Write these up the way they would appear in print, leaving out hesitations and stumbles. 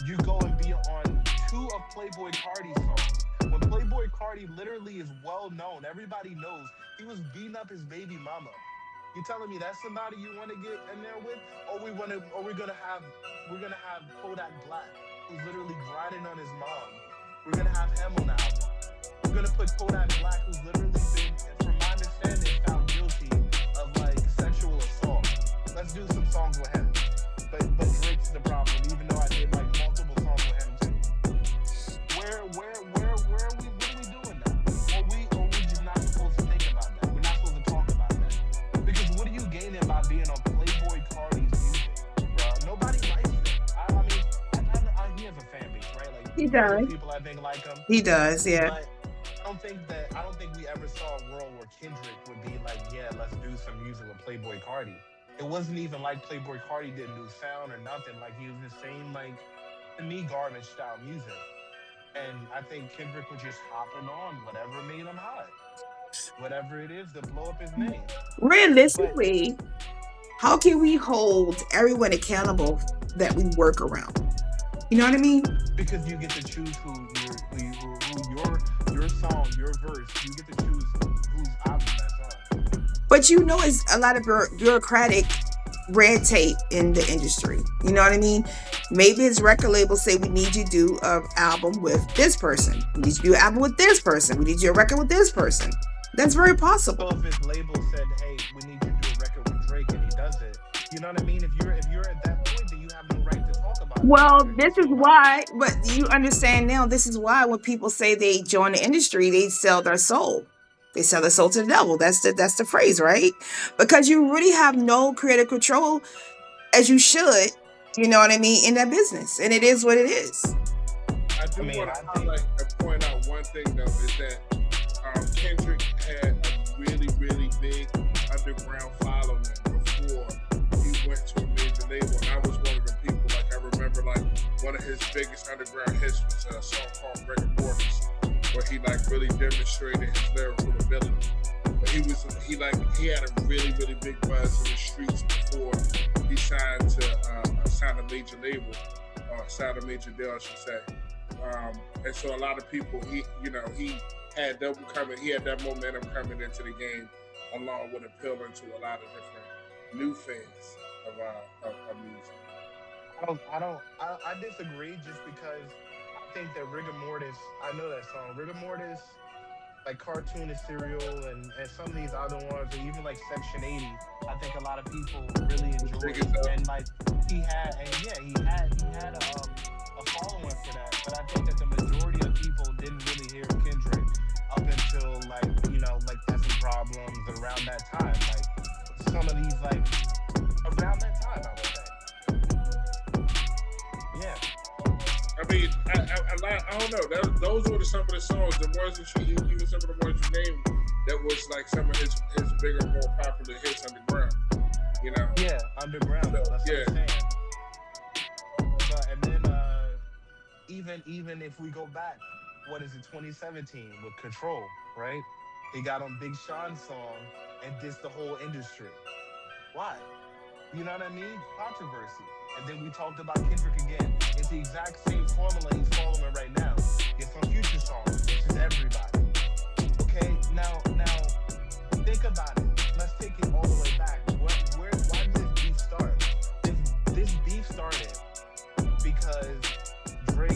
you go and be on two of Playboy Cardi's songs. When Playboy Cardi literally is well known, everybody knows he was beating up his baby mama. You telling me that's somebody you want to get in there with, or we're gonna have Kodak Black, who's literally grinding on his mom. We're gonna have him on the album. We're gonna put Kodak Black, who's literally been, from my understanding, found guilty of like sexual assault. Let's do some songs with him. But Drake's the problem, even though I did like multiple songs with him too. Where are we? What are we doing now? Or we just not supposed to think about that? We're not supposed to talk about that because what are you gaining by being on Playboy Cardi's music, bro? Nobody likes him. I mean, he has a fan base, right? Like He millions of does. people I think like him, He does, yeah. but I don't think we ever saw a world where Kendrick would be like, yeah, let's do some music with Playboy Cardi. It wasn't even like Playboy Cardi didn't do sound or nothing. Like he was the same, like to me, garbage style music. And I think Kendrick was just hopping on whatever made him hot, whatever it is to blow up his name. But Realistically, how can we hold everyone accountable that we work around? You know what I mean? because you get to choose your song, your verse, you get to choose whose album that's on. But it's a lot of bureaucratic red tape in the industry. You know what I mean? Maybe his record label say we need you to do an album with this person. We need you to do an album with this person. We need you to do a record with this person. That's very So possible. if his label said, "Hey, we need you to do a record with Drake," and he does it, you know what I mean? If you're at that point, then you have no right to talk about it Well, after it this gets is so hot. why, but you understand now, this is why when people say they join the industry, they sell their soul. They sell their soul to the devil. That's the phrase, right? Because you really have no creative control as you should, you know what I mean, in that business. And it is what it is. I I do mean, want I to think highlight and point out one thing though is that Kendrick had a really, really big underground following before he went to a major label. And I was one of the people, like I remember like one of his biggest underground hits was a song called Rigor Mortis, where he like really demonstrated his lyrical ability. But he had a really, really big buzz in the streets before he signed a major label, signed a major deal, I should say. And so a lot of people, he had that momentum coming into the game, along with appealing to a lot of different new fans of music. I disagree just because I think that Rigor Mortis, I know that song. Rigor Mortis, like Cartoon is Serial and some of these other ones, or even like Section 80, I think a lot of people really Big enjoyed. as hell. And like he had a following for that. But I think that the majority of people didn't really hear Kendrick up until like Essence Problems around that time. Like some of these like around that time, I would say. Yeah. I mean, I don't know. Those were some of the songs, the ones that even some of the ones you named, that was like some of his bigger, more popular hits underground. You know. Yeah, underground So, though. That's yeah. what I'm saying. But and then even if we go back, what is it, 2017 with Control, right? He got on Big Sean's song and dissed the whole industry. Why? You know what I mean? Controversy. And then we talked about Kendrick again. It's the exact same formula he's following right now. It's on Future songs, which is everybody. Okay, now think about it. Let's take it all the way back. Why did this beef start? This beef started because Drake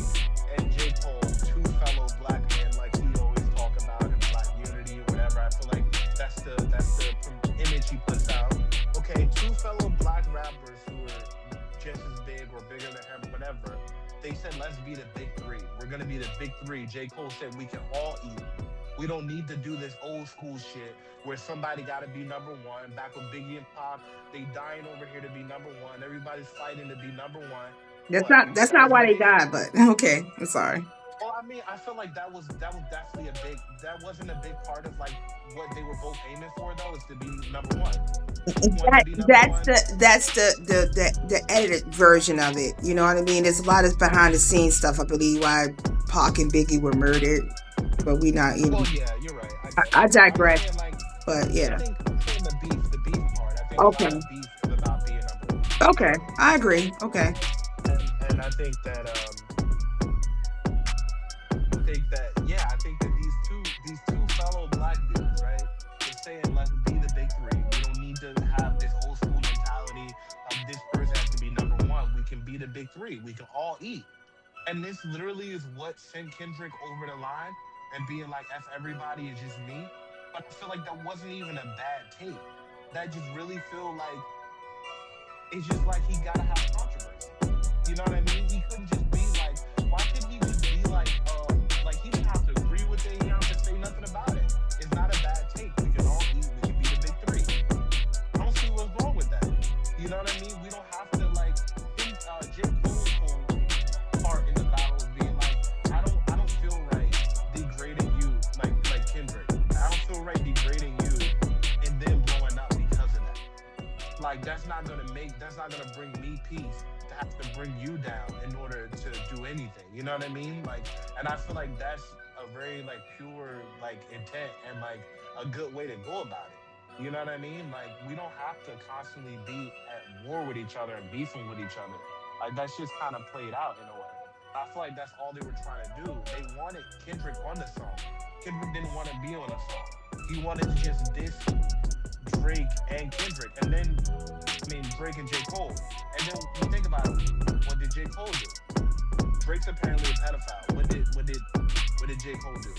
and J. Cole, two fellow black men, like he always talk about in Black Unity or whatever. I feel like that's the image he puts out. Okay, two fellow black rappers who are just as big or bigger than him, whatever. They said, let's be the big three. We're gonna be the big three. J. Cole said we can all eat. We don't need to do this old school shit where somebody gotta be number one. Back with Biggie and Pop, they dying over here to be number one. Everybody's fighting to be number one. That's What? not that's Because not why they they died, but okay. I'm sorry. well, I mean, I feel like that was definitely that wasn't a big part of like what they were both aiming for though, is to be number one. Who wanted to That be number that's one? the edited version of it. You know what I mean? There's a lot of behind the scenes stuff. I believe why Pac and Biggie were murdered, but we not. Well, yeah, you're right. I get I it. I'm digress. saying like But yeah. I'm saying the beef part. I think a lot Okay. of beef is about being number one. Okay. I agree. Okay. And and I think that these two fellow black dudes, right? They're saying let's be the big three. We don't need to have this old school mentality of this person has to be number one. We can be the big three. We can all eat. And this literally is what sent Kendrick over the line and being like, F everybody, it's just me. But I feel like that wasn't even a bad take. That just really feel like it's just like he gotta have controversy. You know what I mean? He couldn't just be like, why couldn't he just be like he didn't have to agree with it, he didn't have to say nothing about it. It's not a bad take. We can all eat, we can be the big three. I don't see what's wrong with that. You know what I mean? We don't have to like J. Cole's whole part in the battle is being like, I don't feel right degrading you like Kendrick. I don't feel right degrading you and then blowing up because of that. Like that's not gonna bring me peace to have to bring you down in order to do anything. You know what I mean? Like, and I feel like that's a very like pure like intent and like a good way to go about it. You know what I mean? Like we don't have to constantly be at war with each other and beefing with each other. Like that's just kind of played out in a way. I feel like that's all they were trying to do. They wanted Kendrick on the song. Kendrick didn't want to be on the song. He wanted to just diss Drake and Kendrick, and then Drake and J. Cole. And then you think about it, what did J. Cole do? Drake's apparently a pedophile. What did J. Cole do?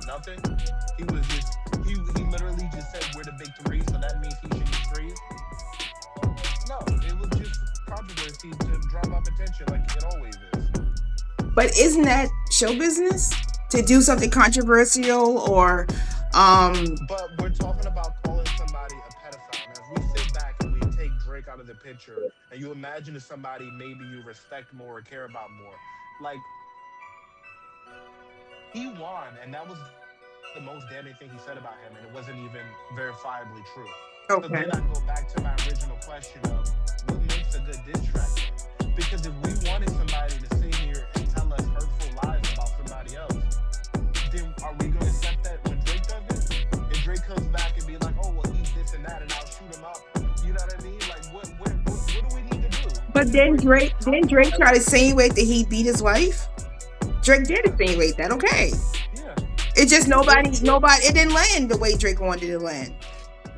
Nothing. He literally just said we're the big three, so that means he should be free. No, it was just controversy to drum up attention like it always is. But isn't that show business? To do something controversial or But we're talking about calling somebody a pedophile. Now, if we sit back and we take Drake out of the picture, and you imagine if somebody maybe you respect more or care about more, like he won, and that was the most damning thing he said about him, and it wasn't even verifiably true. So okay. then I go back to my original question of what makes a good diss track? Because if we wanted somebody to sit here and tell us hurtful lies about somebody else, then are we going to accept that when Drake does it? If Drake comes back and be like, oh, well, he's this and that, and I'll shoot him up, you know what I mean? Like, what do we need to do? But then Drake tried to insinuate that he beat his wife. Drake did insinuate that, okay. Yeah. It's just nobody, it didn't land the way Drake wanted it to land.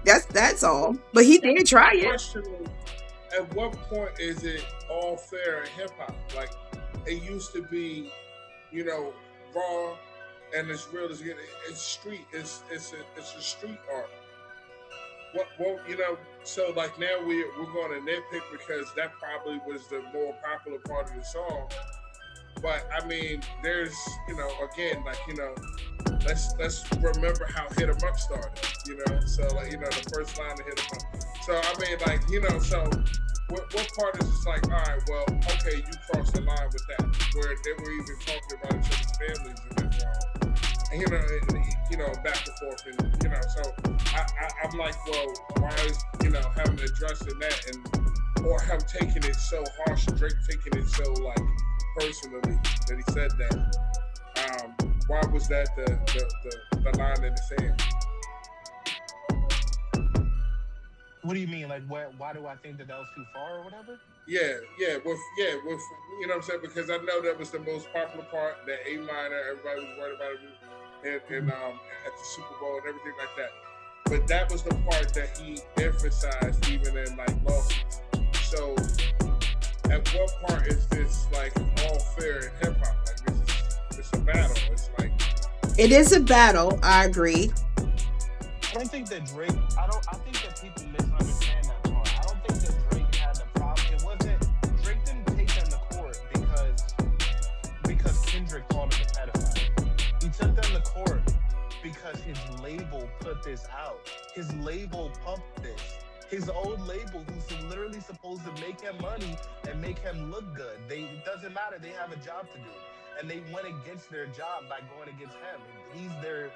That's all. But he did try it. Question is, at what point is it all fair in hip hop? Like, it used to be, raw and as real as it's street. It's a street art. Well, so like now we're going to nitpick because that probably was the more popular part of the song. But I mean, there's again, like let's remember how Hit 'Em Up started. So like the first line of Hit 'Em Up. So I mean, like so what part is just like, all right, well, okay, you crossed the line with that, where they were even talking about each other's families in that song, and back and forth, and so I'm like, well, why is having addressing that or him taking it so harsh, Drake taking it so like personally that he said that. Why was that the line in the sand? What do you mean? Like, why do I think that was too far or whatever? Yeah, with what I'm saying, because I know that was the most popular part, that A minor, everybody was worried about it, and at the Super Bowl and everything like that. But that was the part that he emphasized even in like lawsuits. So, at what part is this like all fair in hip hop? Like it's a battle. It's like it is a battle. I agree. I don't think that Drake. I think that people misunderstand that part. I don't think that Drake had the problem. It wasn't Drake didn't take them to court because Kendrick called him a pedophile. He took them to court because his label put this out. His label pumped this. His old label, who's literally supposed to make him money and make him look good. It doesn't matter. They have a job to do, and they went against their job by going against him. He's their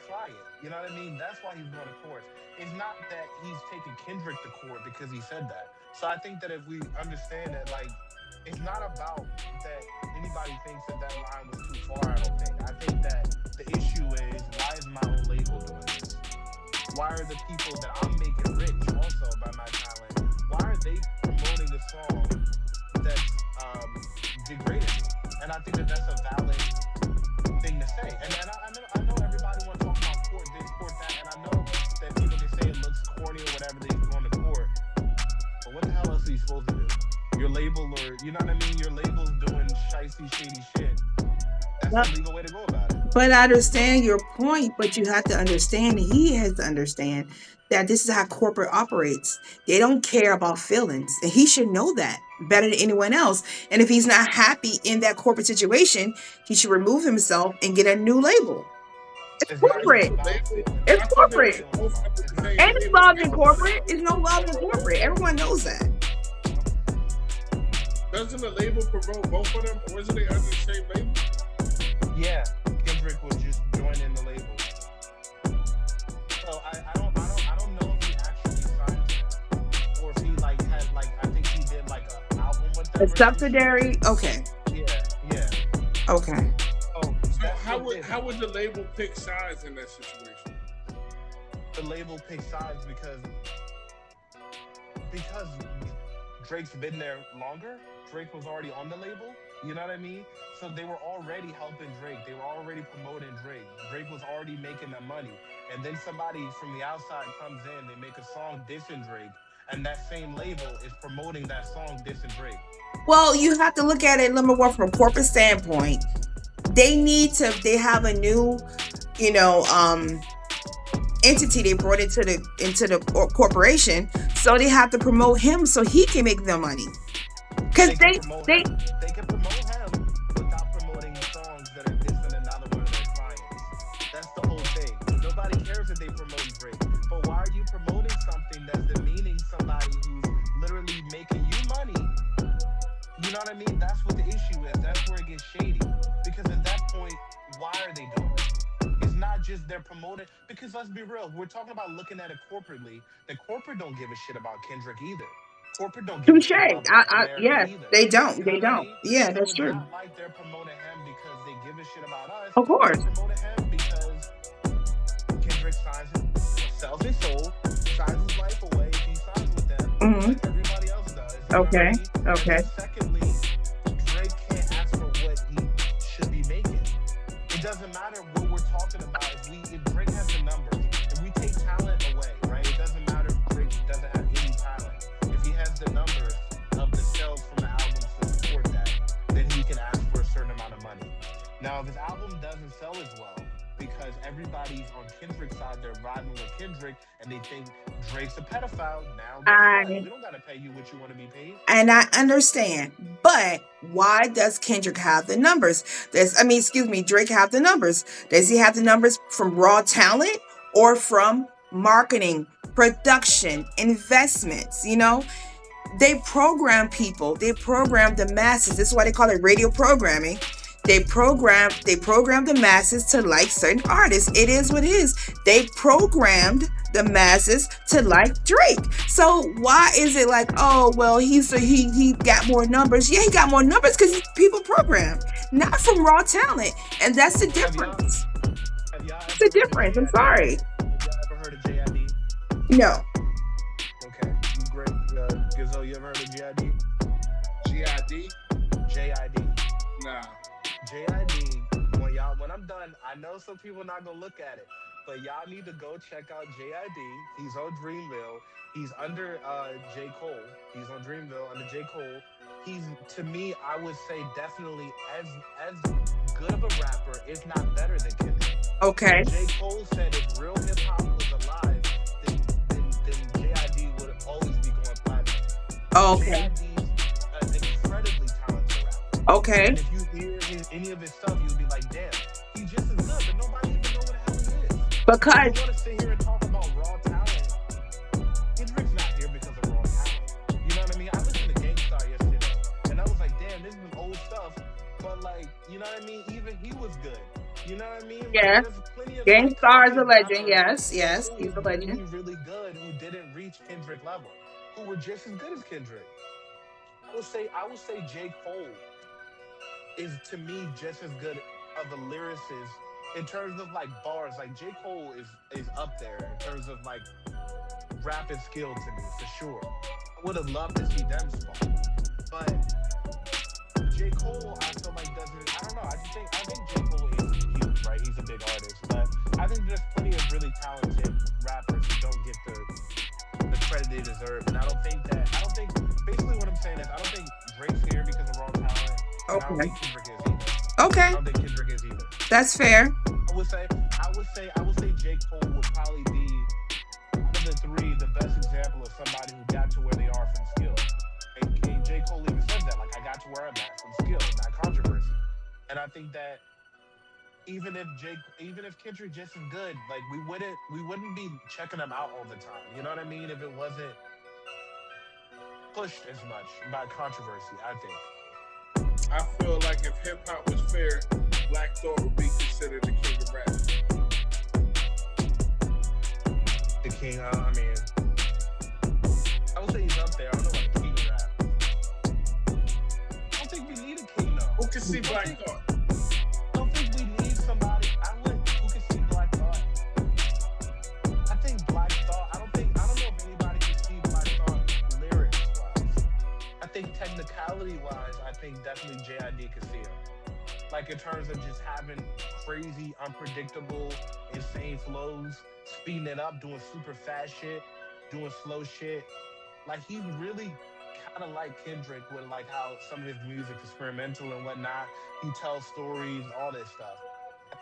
client. You know what I mean? That's why he's going to court. It's not that he's taking Kendrick to court because he said that. So I think that if we understand that, like, it's not about that anybody thinks that line was too far, I don't think. I think that the issue is, why is my own label doing this? Why are the people that I'm making rich also by my talent, why are they promoting a song that's and I think that that's a valid thing to say. And I know everybody want to talk about court this, court that, and I know that people can say it looks corny or whatever they going to court. But what the hell else are you supposed to do? Your label, or you know what I mean? Your label's doing shicey, shady shit. That's the legal way to go about it. But I understand your point, but you have to understand, he has to understand that this is how corporate operates. They don't care about feelings. And he should know that better than anyone else. And if he's not happy in that corporate situation, he should remove himself and get a new label. It's It's not just corporate. about Label. feelings. It's I thought they corporate. were both under the It's not same just Ain't label. love in corporate. There's no love in corporate. Everyone knows that. Doesn't the label promote both of them, or isn't they under the same label? yeah. Kendrick was just joining the label. So I don't know if he actually signed them, or if he like had like I think he did like an album with them A or some shit. subsidiary. Okay. Yeah. Okay. Oh, So that's how what would did how it. would the label pick sides in that situation? The label picked sides because Drake's been there longer. Drake was already on the label. You know what I mean? So they were already helping Drake. They were already promoting Drake. Drake was already making them money. And then somebody from the outside comes in, they make a song dissing Drake, and that same label is promoting that song dissing Drake. Well, you have to look at it, number one, from a corporate standpoint. They have a new, you know, entity they brought into the corporation, so they have to promote him so he can make their money. Because They can promote him. They can promote him without promoting songs that are dissing another one of their clients. That's the whole thing. Nobody cares if they promote Drake. But why are you promoting something that's demeaning somebody who's literally making you money? You know what I mean? That's what the issue is. That's where it gets shady. Because at that point, why are they doing it? It's not just they're promoting. Because let's be real, we're talking about looking at it corporately. The corporate don't give a shit about Kendrick either. Corporate don't give a touche. shit about Black America Yes, either. they don't. You know They what I don't. mean? Yeah, So that's it's true. not like they're promoting him because they give a shit about us. Of They're course. promoting him because Kendrick sells his soul, signs his life away if he signs with them, Hmm. like everybody else does. You know what I Okay. mean? And Okay. then secondly, Drake can't ask for what he should be making. It doesn't matter what we're talking about. If Drake has the numbers, if we take talent away, right? It doesn't matter if Drake doesn't have any talent. If he has the numbers of the sales from the albums to support that, then he can ask for a certain amount of money. Now, if his album doesn't sell as well, because everybody's on Kendrick's side, they're riding with Kendrick, and they think Drake's a pedophile. Now, guess what? I We don't gotta pay you what you want to be paid. and I understand, but why does Kendrick have the numbers? Drake have the numbers. Does he have the numbers from raw talent or from marketing, production, investments? You know, they program people. They program the masses. This is why they call it radio programming. They program the masses to like certain artists. It is what it is. They programmed the masses to like Drake. So why is it like, oh well, he got more numbers? Yeah, he got more numbers because people programmed, not from raw talent, and that's the Have y'all difference. have y'all It's ever the heard of difference. I'm JID? sorry. Have y'all ever heard of JID? No. Okay, great. Gizzo, you ever heard of JID? GID? JID. Nah. JID. When I'm done, I know some people not gonna look at it, but y'all need to go check out JID. He's on Dreamville. He's under J. Cole. He's on Dreamville under J. Cole. He's, to me, I would say definitely as good of a rapper, if not better than Kendrick. Okay. J. Cole said if real hip hop was alive, then JID would always be going platinum. Okay. JID's an incredibly talented rapper. Okay. And if you hear any of his stuff, you'll be like, damn, he's just as good, but nobody even know what the hell he is. Because You want to sit here and talk about raw talent? Kendrick's not here because of raw talent. You know what I mean? I listened to Gangstar yesterday, and I was like, damn, this is old stuff. But like, you know what I mean? Even he was good. You know what I mean? Like, yes, there's plenty of Gangstar is a talented legend. rappers Yes, who he's a were legend. really good who didn't reach Kendrick level, who were just as good as Kendrick. I would say J. Cole is to me just as good of a lyricist in terms of like bars. Like J. Cole is up there in terms of like rapping skill to me for sure. I would have loved to see them spar, but J. Cole I feel like doesn't and I don't Okay. think Kendrick is either. I Okay. don't think Kendrick is either. That's fair. I would say J. Cole would probably be out of the three the best example of somebody who got to where they are from skill. And J. Cole even says that, like, I got to where I'm at from skill, not controversy. And I think that even if Kendrick just as good, like we wouldn't be checking him out all the time. You know what I mean? If it wasn't pushed as much by controversy, I think. I feel like if hip hop was fair, Black Thought would be considered the king of rap. The king, I mean, I would say he's up there. I don't know about the king of rap. I don't think we need a king though. Who can see I don't Black think, Thought? I don't think we need somebody. Who can see Black Thought? I think Black Thought. I don't know if anybody can see Black Thought lyrics wise. I think technicality wise, I think definitely JID could see him. Like in terms of just having crazy, unpredictable, insane flows, speeding it up, doing super fast shit, doing slow shit. Like he really kind of like Kendrick with like how some of his music is experimental and whatnot. He tells stories, all this stuff.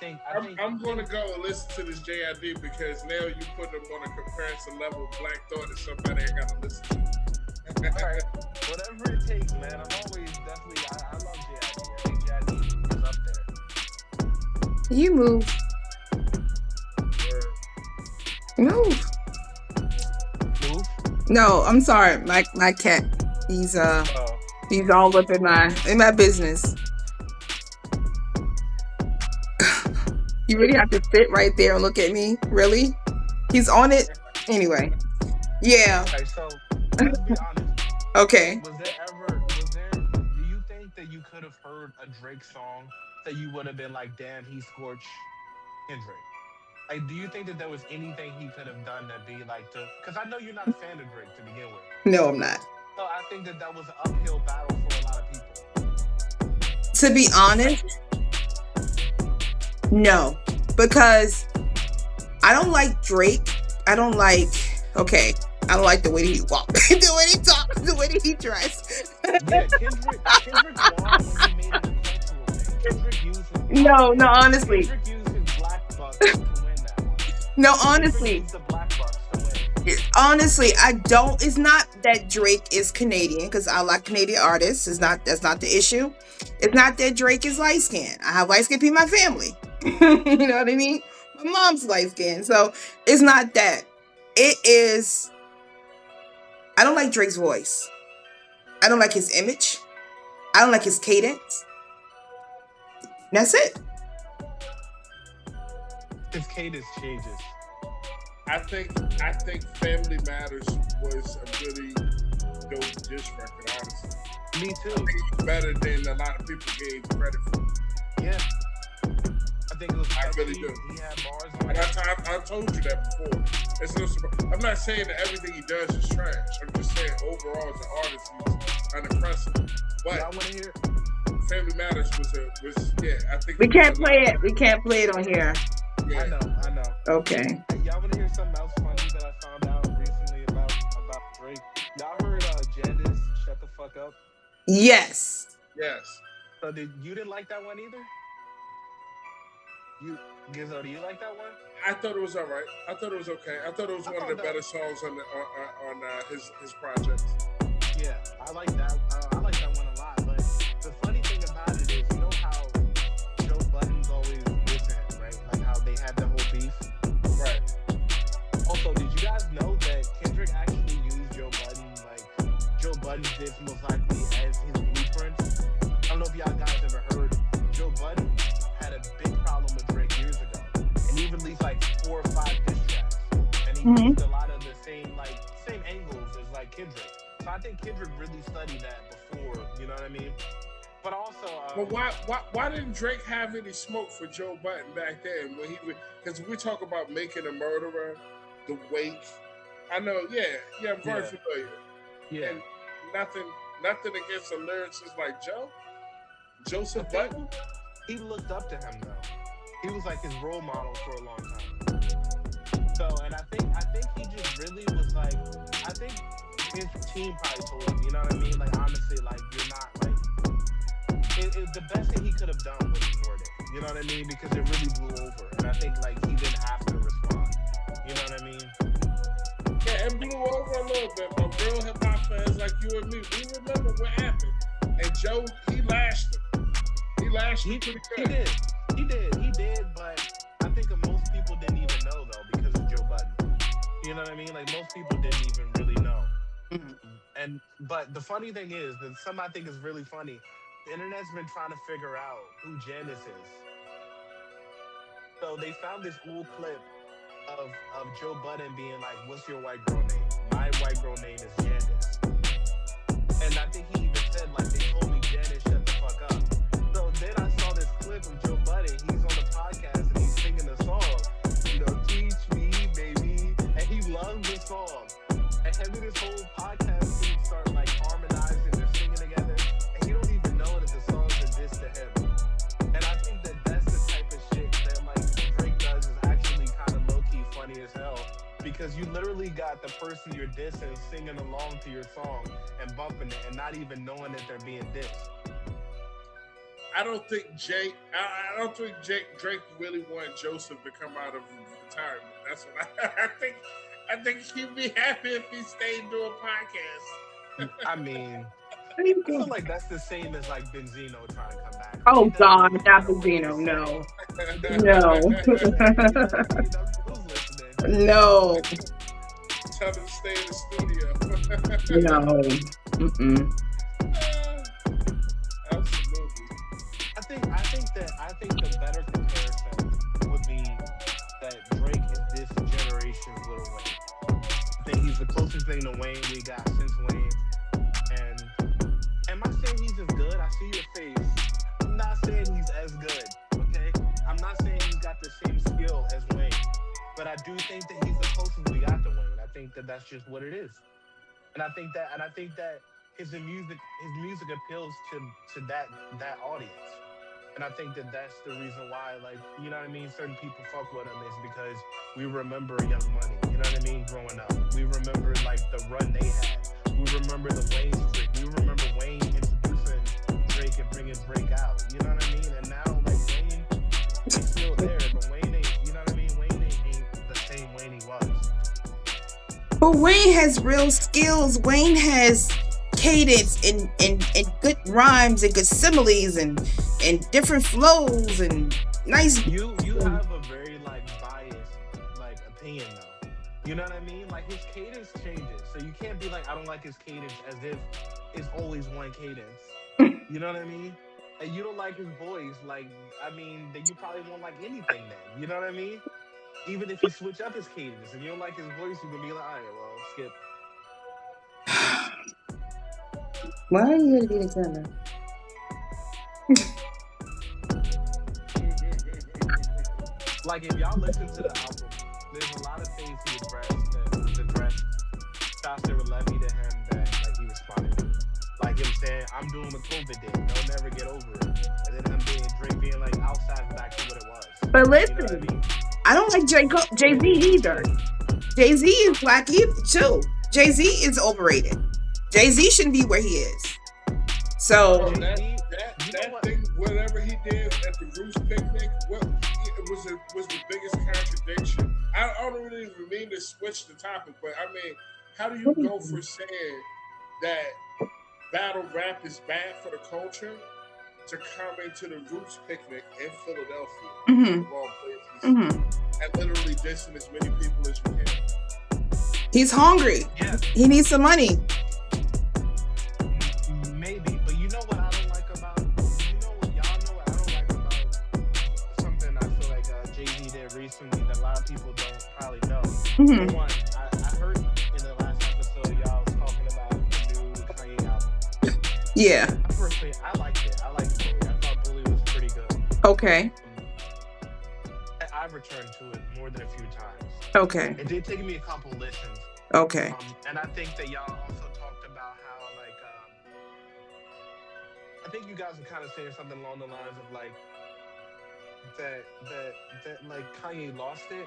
I'm going to go and listen to this JID because now you put him on a comparison level. Black Thought is somebody I got to listen to. All right, whatever it takes, man. I'm always definitely. I love JID. I think JID is up there. You move. Move. Move. No, I'm sorry. My cat. He's Oh, he's all up in my business. You really have to sit right there and look at me? Really? He's on it? Anyway. Yeah. okay. So let's be honest. Okay. Do you think that you could have heard a Drake song that you would have been like, damn, he scorched Kendrick? Like, do you think that there was anything he could have done that be like because I know you're not a fan of Drake to begin with. No, I'm not. So I think that was an uphill battle for a lot of people. To be honest, no. Because I don't like Drake. I don't like the way that he walks, the way he talks, the way that he dressed. Yeah, Kendrick won when he made it a cultural thing. Kendrick used his No, honestly. Kendrick used his black bucks to win that one. No, Kendrick honestly. used the black bucks to win. Honestly, I don't. It's not that Drake is Canadian because I like Canadian artists. That's not the issue. It's not that Drake is light skinned. I have light skinned people in my family. You know what I mean? My mom's light skinned, so it's not that. It is. I don't like Drake's voice. I don't like his image. I don't like his cadence. That's it. His cadence changes. I think Family Matters was a really dope diss record, honestly. Me I too. think it was better than a lot of people gave credit for. Yeah. I think it was. I catchy. really do. He had bars on And it. I told you that before. It's no surprise. I'm not saying that everything he does is trash. I'm just saying overall as an artist, he's unimpressive. Y'all But want to hear? Family Matters was I think We can't play it. We can't play it on here. Yeah. I know. Okay. Hey, y'all want to hear something else funny that I found out recently about Drake? Y'all heard Jandis shut the fuck up? Yes. Yes. So you didn't like that one either? Gizzo, do you like that one? I thought it was all right. I thought it was okay. I thought it was one of the better songs on his projects. Yeah, I like that. I like that one a lot. But the funny thing about it is, you know how Joe Budden's always with him, right? Like how they had the whole beef. Right. Also, did you guys know that Kendrick actually used Joe Budden? Like Joe Budden did most likely as his blueprints. I don't know if y'all guys ever heard. Joe Budden had a big problem with Drake years ago, and he released like 4 or 5 diss tracks, and he used a lot of the same angles as like Kendrick. So I think Kendrick really studied that before, you know what I mean? But also, But why didn't Drake have any smoke for Joe Budden back then when because we talk about Making a Murderer, The Wake. I know, yeah, I'm very familiar. yeah, And nothing against a lyricist like Joseph I think Budden. he looked up to him though. He was like his role model for a long time. So, and I think he just really was like, I think his team probably told him, you know what I mean? Like honestly, like you're not like, it's the best thing he could have done was ignored it. You know what I mean? Because it really blew over, and I think like he didn't have to respond. You know what I mean? Yeah, it blew over a little bit, but real hip hop fans like you and me, we remember what happened. And Joe, he lashed him. He lashed him pretty He good. did. But I think most people didn't even know though because of Joe Budden. You know what I mean? Like most people didn't even really know. Mhm. But the funny thing is that something I think is really funny. The internet's been trying to figure out who Janice is. So they found this old clip of Joe Budden being like, "What's your white girl name? My white girl name is Janice." And I think he even said like, "They told me Janice, shut the fuck up." So then I saw this clip of Joe Budden. He's on the podcast and he's singing the song. Teach me, baby, and he loves the song. And him and his whole podcast team start like harmonizing, they're singing together, and he don't even know that the songs are diss to him. And I think that that's the type of shit that like Drake does is actually kind of low key funny as hell, because you literally got the person you're dissing singing along to your song and bumping it, and not even knowing that they're being dissed. I don't think Drake really wanted Joseph to come out of retirement. That's what I think he'd be happy if he stayed doing podcasts. I mean, What are you I feel doing? like that's the same as like Benzino trying to come back. Oh He doesn't God, really not know what he's Benzino. No, saying. no, Who's listening? no, Tell him to stay in the studio. no. Mm-mm. Absolutely. I think the better comparison would be that Drake is this generation's Lil Wayne. I think he's the closest thing to Wayne we got since Wayne. And am I saying he's as good? I see your face. I'm not saying he's as good. Okay, I'm not saying he's got the same skill as Wayne, but I do think that he's the closest we got to Wayne. I think that that's just what it is, and I think that his music appeals to that audience. And I think that that's the reason why, like, you know what I mean? Certain people fuck with him is because we remember Young Money, you know what I mean? Growing up, we remember like the run they had. We remember the Wayne streak. We remember Wayne introducing Drake and bringing Drake out. You know what I mean? And now like Wayne is still there, but Wayne ain't. You know what I mean? Wayne ain't the same Wayne he was. But Wayne has real skills. Wayne has cadence and good rhymes and good similes and different flows and nice. You have a very like biased like opinion though. You know what I mean? Like his cadence changes, so you can't be like I don't like his cadence as if it's always one cadence. You know what I mean? And you don't like his voice, like I mean, then you probably won't like anything then. You know what I mean? Even if you switch up his cadence and you don't like his voice, you can be like, all right, well, skip. Why are you here to be the Like if y'all listen to the album, there's a lot of things he addressed shots that were levied at him that like he responded to. Like him saying, I'm doing what COVID did, they'll never get over it. And then him Drake being like outside back to what it was. But You listen, know what I mean? I don't like Jay-Z either. Jay-Z is whack either too. Jay-Z is overrated. Jay-Z shouldn't be where he is. So Bro, that You know what? thing, whatever he did at the Roots picnic, it was the biggest contradiction. I don't really even mean to switch the topic, but I mean, how do you go for saying that battle rap is bad for the culture to come into the Roots picnic in Philadelphia, Mhm. of all places, Mhm. and literally dissing as many people as you can? He's hungry. Yeah, He needs some money. maybe. But you know what I don't like about, y'all know what I don't like about something I feel like Jay-Z did recently that a lot of people don't probably know. Mhm. For one, I heard in the last episode y'all was talking about the new Kanye album. Yeah. Personally, I liked it. I liked Bully. I thought Bully was pretty good. Okay. I've returned to it more than a few times. Okay. It did take me a couple listens. Okay. And I think that y'all also talked about how, like, I think you guys were kind of saying something along the lines of, like, that like, Kanye lost it.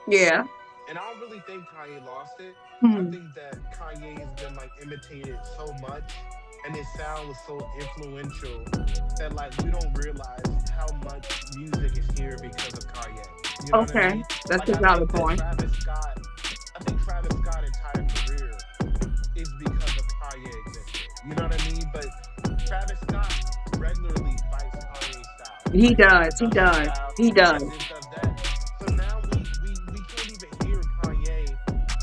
Yeah. And I don't really think Kanye lost it. Mhm. I think that Kanye has been, like, imitated so much and his sound was so influential that like we don't realize how much music is here because of Kanye. You know what I Okay, mean? that's Like a I valid think that point. I think Travis Scott's entire career is because of Kanye existed. You know what I mean? But Travis Scott regularly bites Kanye's style. He Like it's a does. He production does. style. He He does does. this, does that. So now we can't even hear Kanye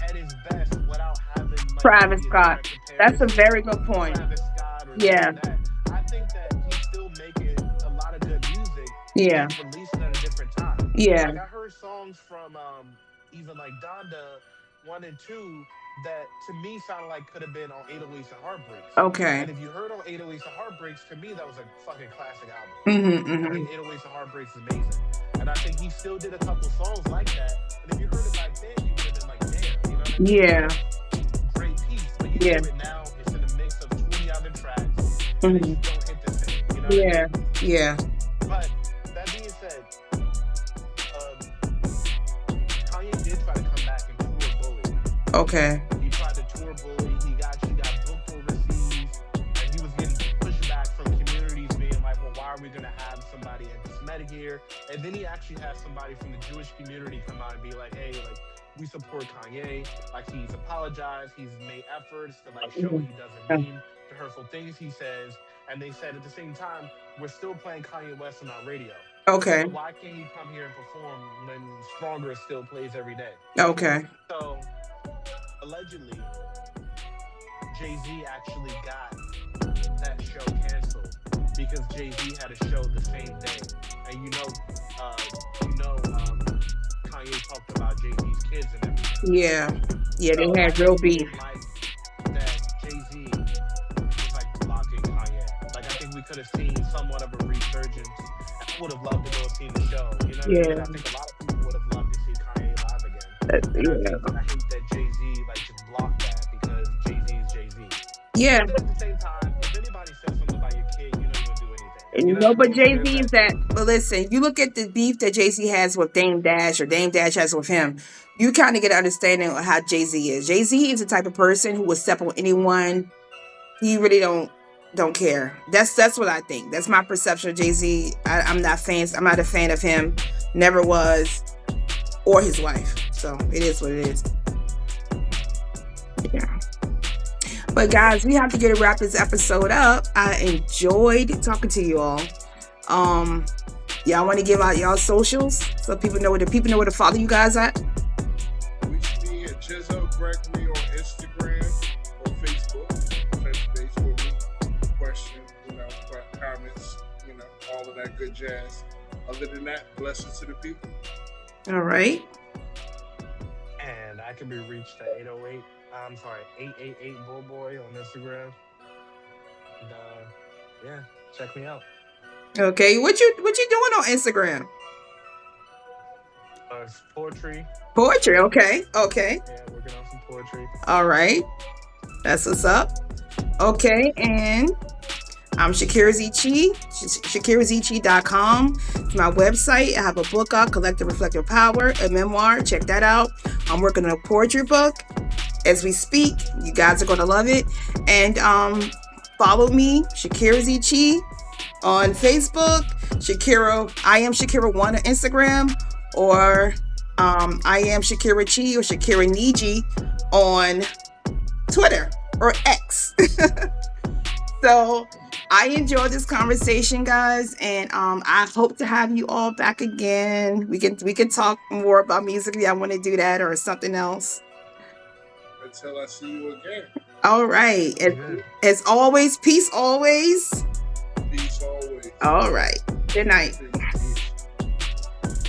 at his best without having like Travis maybe a Scott. direct That's a comparison very good to point. Travis Scott or this Yeah. or that. I think that he's still making a lot of good music. Yeah. He's releasing at a different time. Yeah. Like I heard songs from even like Donda 1 and 2 that to me sounded like could have been on 808s and Heartbreaks. Okay. And if you heard on 808s and Heartbreaks, to me that was a fucking classic album. I Mm-hmm. think 808s and Heartbreaks is amazing. And I think he still did a couple songs like that. And if you heard it back then, you would have been like, damn, you know what I mean? Yeah. Great piece. But you Yeah. hear it now, it's in a mix of 20 other tracks. And they Mm-hmm. just don't hit the same. You know what Yeah. I mean? Yeah. But that being said, Kanye did try to come back and tour Bully. Okay. He tried to tour Bully. He got booked overseas, and he was getting pushback from communities being like, "Well, why are we gonna have somebody anti-Semitic here?" And then he actually had somebody from the Jewish community come out and be like, "Hey, like we support Kanye. Like he's apologized. He's made efforts to like show he doesn't mean the hurtful things he says." And they said at the same time, we're still playing Kanye West on our radio. Okay. So why can't he come here and perform when Stronger still plays every day? Okay. So allegedly, Jay-Z actually got that show canceled because Jay-Z had a show the same day, and Kanye talked about Jay-Z's kids and everything. Yeah. Yeah. So They I had real think beef. like that Jay-Z was like blocking Kanye. Like I think we could have seen somewhat of a resurgence. I would have loved to go see the show. You know what I Yeah. mean? I think a lot of people would have loved to see Kanye live again. Yeah. I hate that Jay-Z like just blocked that because Jay-Z is Jay-Z. Yeah. But at the same time, if anybody says something about your kid, you know you're gonna do anything. You know No, what I but mean? So Jay Z there's is that that. too. But listen, you look at the beef that Jay Z has with Dame Dash or Dame Dash has with him. You kind of get an understanding of how Jay Z is. Jay Z is the type of person who will step on anyone. He really don't care. That's what I think. That's my perception of Jay Z. I'm not a fan of him. Never was, or his wife. So it is what it is. Yeah. But guys, we have to get to wrap this episode up. I enjoyed talking to you all. Y'all want to give out y'all socials so people know where to follow you guys at? Reach me at Jizzo Gregory on Instagram or Facebook. Touch base with me. Questions, comments, all of that good jazz. Other than that, blessings to the people. All right. And I can be reached at 888 Bullboy on Instagram. And yeah, check me out. Okay. What you doing on Instagram? It's poetry. Poetry. Okay. Okay. Yeah, working on some poetry. All right. That's what's up. Okay. And I'm Shakira Zichi, ShakiraZichi.com. It's my website. I have a book out, Collective Reflective Power, a memoir. Check that out. I'm working on a poetry book as we speak. You guys are going to love it. And follow me, Shakira Zichi, on Facebook. I am Shakira 1 on Instagram, or I am Shakira Chi or Shakira Niji on Twitter or X. So I enjoyed this conversation, guys, and I hope to have you all back again. We can talk more about music if y'all want to do that or something else. Until I see you again. All right. As always, peace always. Peace always. All right. Good night. Peace.